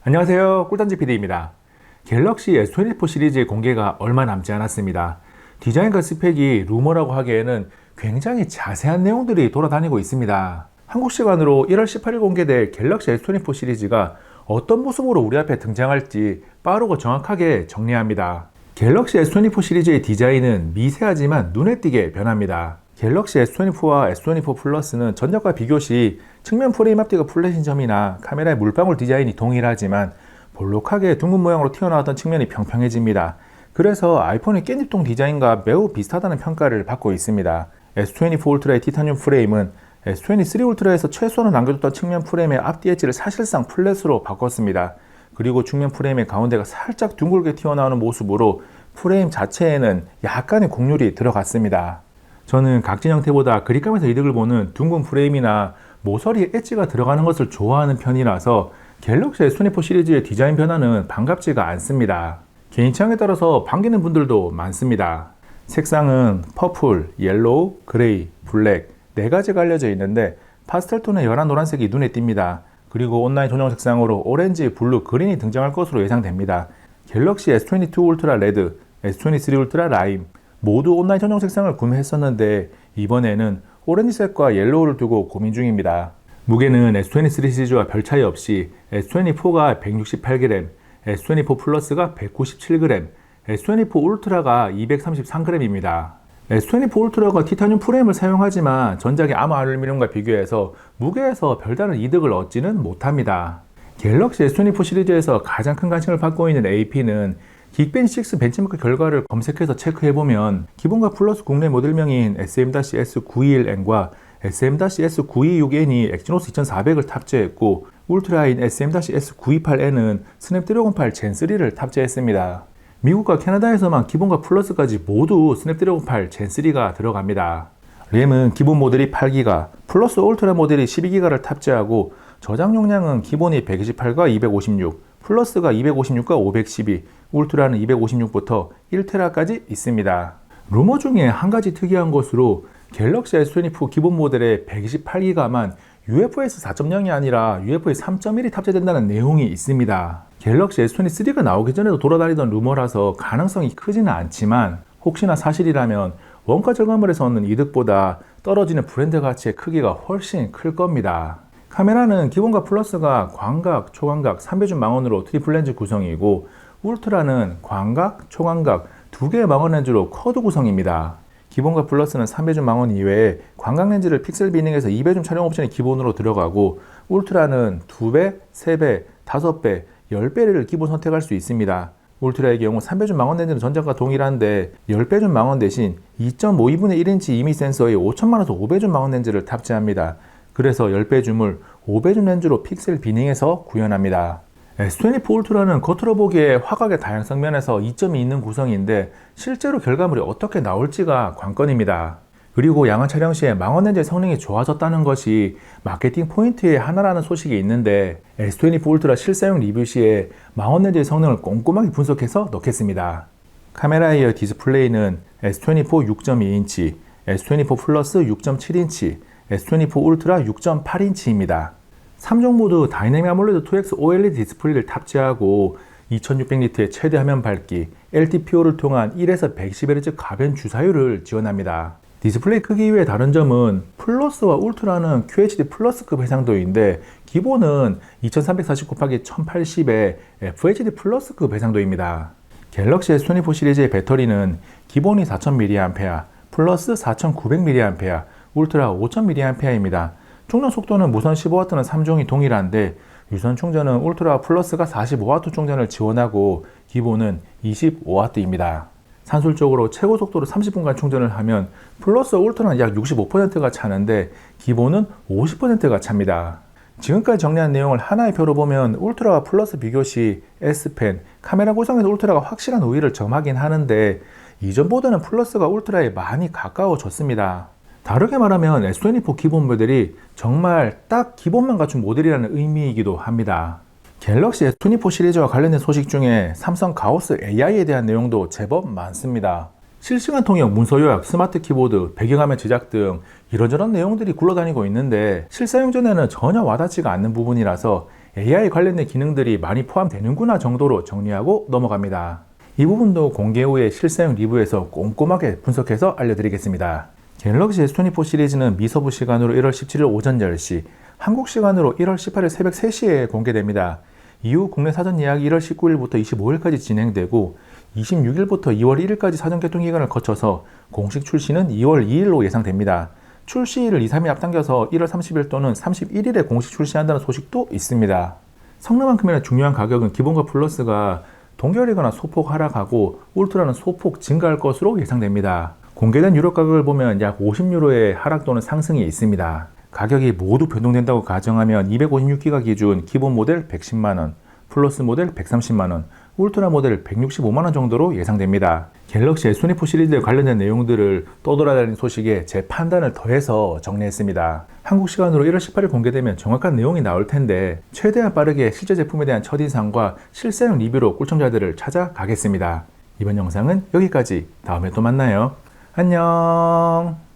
안녕하세요, 꿀단지 PD입니다. 갤럭시 S24 시리즈의 공개가 얼마 남지 않았습니다. 디자인과 스펙이 루머라고 하기에는 굉장히 자세한 내용들이 돌아다니고 있습니다. 한국 시간으로 1월 18일 공개될 갤럭시 S24 시리즈가 어떤 모습으로 우리 앞에 등장할지 빠르고 정확하게 정리합니다. 갤럭시 S24 시리즈의 디자인은 미세하지만 눈에 띄게 변합니다. 갤럭시 S24와 S24 플러스는 전작과 비교 시 측면 프레임 앞뒤가 플랫인 점이나 카메라의 물방울 디자인이 동일하지만 볼록하게 둥근 모양으로 튀어나왔던 측면이 평평해집니다. 그래서 아이폰의 깻잎통 디자인과 매우 비슷하다는 평가를 받고 있습니다. S24 울트라의 티타늄 프레임은 S23 울트라에서 최소한으로 남겨뒀던 측면 프레임의 앞뒤 엣지를 사실상 플랫으로 바꿨습니다. 그리고 측면 프레임의 가운데가 살짝 둥글게 튀어나오는 모습으로 프레임 자체에는 약간의 곡률이 들어갔습니다. 저는 각진 형태보다 그립감에서 이득을 보는 둥근 프레임이나 모서리에 엣지가 들어가는 것을 좋아하는 편이라서 갤럭시 S24 시리즈의 디자인 변화는 반갑지가 않습니다. 개인 취향에 따라서 반기는 분들도 많습니다. 색상은 퍼플, 옐로우, 그레이, 블랙 4가지가 알려져 있는데 파스텔 톤의 연한 노란색이 눈에 띕니다. 그리고 온라인 전용 색상으로 오렌지, 블루, 그린이 등장할 것으로 예상됩니다. 갤럭시 S22 울트라 레드, S23 울트라 라임 모두 온라인 전용 색상을 구매했었는데 이번에는 오렌지색과 옐로우를 두고 고민 중입니다. 무게는 S23 시리즈와 별 차이 없이 S24가 168g, S24 플러스가 197g, S24 울트라가 233g입니다. S24 울트라가 티타늄 프레임을 사용하지만 전작의 아마 알루미늄과 비교해서 무게에서 별다른 이득을 얻지는 못합니다. 갤럭시 S24 시리즈에서 가장 큰 관심을 받고 있는 AP는 긱벤치6 벤치마크 결과를 검색해서 체크해보면 기본과 플러스 국내 모델명인 SM-S921N과 SM-S926N이 엑지노스 2400을 탑재했고 울트라인 SM-S928N은 스냅드래곤 8 젠3를 탑재했습니다. 미국과 캐나다에서만 기본과 플러스까지 모두 스냅드래곤 8 젠3가 들어갑니다. 램은 기본 모델이 8기가, 플러스 울트라 모델이 12기가를 탑재하고 저장 용량은 기본이 128과 256, 플러스가 256과 512, 울트라는 256부터 1테라까지 있습니다. 루머 중에 한 가지 특이한 것으로 갤럭시 S24 기본 모델에 128기가만 UFS 4.0이 아니라 UFS 3.1이 탑재된다는 내용이 있습니다. 갤럭시 S23가 나오기 전에도 돌아다니던 루머라서 가능성이 크지는 않지만 혹시나 사실이라면 원가 절감을해서 얻는 이득보다 떨어지는 브랜드 가치의 크기가 훨씬 클 겁니다. 카메라는 기본과 플러스가 광각, 초광각, 3배중 망원으로 트리플 렌즈 구성이고 울트라는 광각, 초광각 2개의 망원 렌즈로 쿼드 구성입니다. 기본과 플러스는 3배중 망원 이외에 광각 렌즈를 픽셀 비닝에서 2배중 촬영 옵션이 기본으로 들어가고 울트라는 2배, 3배, 5배, 10배를 기본 선택할 수 있습니다. 울트라의 경우 3배중 망원 렌즈는 전작과 동일한데 10배중 망원 대신 2.52분의 1인치 이미 센서에 5천만원에서 5배중 망원 렌즈를 탑재합니다. 그래서 10배 줌을 5배 줌 렌즈로 픽셀 비닝에서 구현합니다. S24 울트라는 겉으로 보기에 화각의 다양성 면에서 이점이 있는 구성인데 실제로 결과물이 어떻게 나올지가 관건입니다. 그리고 양화 촬영 시에 망원 렌즈의 성능이 좋아졌다는 것이 마케팅 포인트의 하나라는 소식이 있는데 S24 울트라 실사용 리뷰 시에 망원 렌즈의 성능을 꼼꼼하게 분석해서 넣겠습니다. 카메라에 이어 디스플레이는 S24 6.2인치, S24 플러스 6.7인치, S24 울트라 6.8인치입니다. 3종 모두 다이내믹 아몰레드 2X OLED 디스플레이를 탑재하고 2600니트의 최대 화면 밝기, LTPO를 통한 1에서 110Hz 가변 주사율을 지원합니다. 디스플레이 크기 이외의 다른 점은 플러스와 울트라는 QHD 플러스급 해상도인데 기본은 2340x1080의 FHD 플러스급 해상도입니다. 갤럭시 S24 시리즈의 배터리는 기본이 4000mAh, 플러스 4900mAh, 울트라 5000mAh입니다. 충전 속도는 무선 15W는 3종이 동일한데 유선 충전은 울트라 플러스가 45W 충전을 지원하고 기본은 25W입니다. 산술적으로 최고 속도로 30분간 충전을 하면 플러스 울트라는 약 65%가 차는데 기본은 50%가 찹니다. 지금까지 정리한 내용을 하나의 표로 보면 울트라와 플러스 비교 시 S펜, 카메라 구성에서 울트라가 확실한 우위를 점하긴 하는데 이전보다는 플러스가 울트라에 많이 가까워졌습니다. 다르게 말하면 S24 기본 모델이 정말 딱 기본만 갖춘 모델이라는 의미이기도 합니다. 갤럭시 S24 시리즈와 관련된 소식 중에 삼성 가오스 AI에 대한 내용도 제법 많습니다. 실시간 통역, 문서 요약, 스마트 키보드, 배경화면 제작 등 이런저런 내용들이 굴러다니고 있는데 실사용 전에는 전혀 와닿지가 않는 부분이라서 AI 관련된 기능들이 많이 포함되는구나 정도로 정리하고 넘어갑니다. 이 부분도 공개 후에 실사용 리뷰에서 꼼꼼하게 분석해서 알려드리겠습니다. 갤럭시 S24 시리즈는 미서부 시간으로 1월 17일 오전 10시, 한국 시간으로 1월 18일 새벽 3시에 공개됩니다. 이후 국내 사전 예약이 1월 19일부터 25일까지 진행되고 26일부터 2월 1일까지 사전 개통 기간을 거쳐서 공식 출시는 2월 2일로 예상됩니다. 출시일을 2, 3일 앞당겨서 1월 30일 또는 31일에 공식 출시한다는 소식도 있습니다. 성능만큼이나 중요한 가격은 기본과 플러스가 동결이거나 소폭 하락하고 울트라는 소폭 증가할 것으로 예상됩니다. 공개된 유료 가격을 보면 약 50유로의 하락 또는 상승이 있습니다. 가격이 모두 변동된다고 가정하면 256기가 기준 기본 모델 110만원, 플러스 모델 130만원, 울트라 모델 165만원 정도로 예상됩니다. 갤럭시 S24 시리즈에 관련된 내용들을 떠돌아다니는 소식에 제 판단을 더해서 정리했습니다. 한국 시간으로 1월 18일 공개되면 정확한 내용이 나올 텐데 최대한 빠르게 실제 제품에 대한 첫인상과 실사용 리뷰로 꿀청자들을 찾아가겠습니다. 이번 영상은 여기까지. 다음에 또 만나요. 안녕.